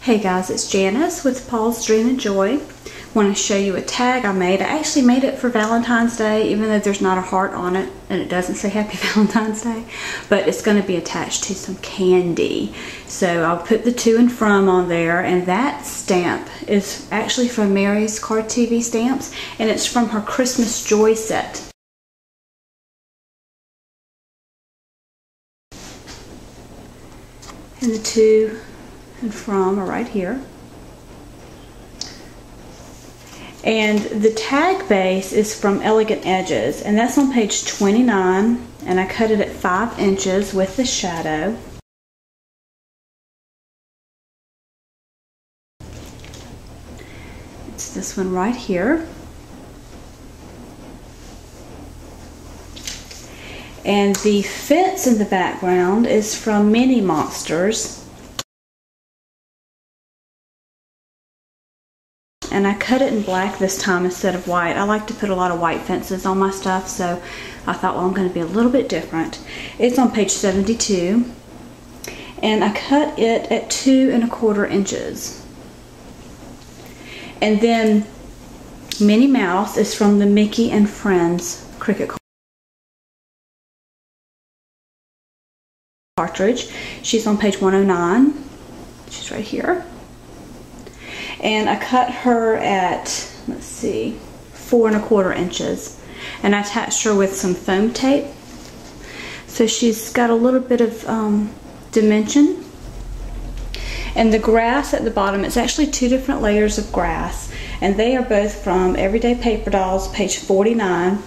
Hey guys, it's Janice with Paul's Dream and Joy. Want to show you a tag I made. I actually made it for Valentine's Day, even though there's not a heart on it and it doesn't say Happy Valentine's Day, but it's going to be attached to some candy. So I'll put the to and from on there, and that stamp is actually from Mary's Card TV Stamps, and it's from her Christmas Joy set. And the to and from are right here. And the tag base is from Elegant Edges, and that's on page 29, and I cut it at 5 inches with the shadow. It's this one right here. And the fence in the background is from Minnie Monsters. And I cut it in black this time instead of white. I like to put a lot of white fences on my stuff, so I thought, well, I'm going to be a little bit different. It's on page 72, and I cut it at 2 1/4 inches. And then Minnie Mouse is from the Mickey and Friends Cricut cartridge. She's on page 109. She's right here. And I cut her at, let's see, 4 1/4 inches. And I attached her with some foam tape. So she's got a little bit of dimension. And the grass at the bottom, it's actually 2 different layers of grass. And they are both from Everyday Paper Dolls, page 49.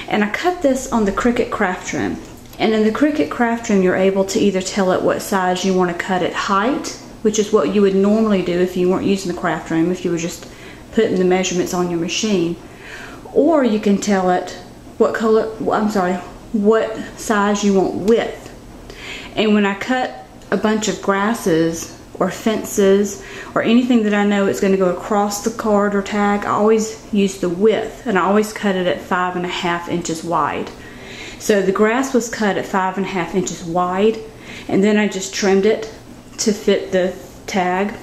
And I cut this on the Cricut Craft Room. And in the Cricut Craft Room, you're able to either tell it what size you want to cut at height, which is what you would normally do if you weren't using the Craft Room, if you were just putting the measurements on your machine. Or you can tell it what size you want width. And when I cut a bunch of grasses or fences or anything that I know is going to go across the card or tag, I always use the width, and I always cut it at 5 1/2 inches wide. So the grass was cut at 5 1/2 inches wide, and then I just trimmed it to fit the tag,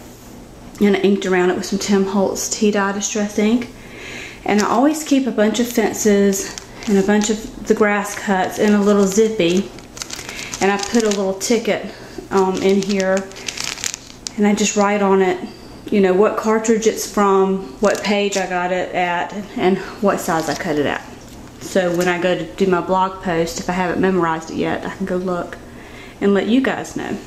and I inked around it with some Tim Holtz Tea-Dye Distress ink. And I always keep a bunch of fences and a bunch of the grass cuts in a little zippy, and I put a little ticket in here, and I just write on it, you know, what cartridge it's from, what page I got it at, and what size I cut it at. So when I go to do my blog post, if I haven't memorized it yet, I can go look and let you guys know.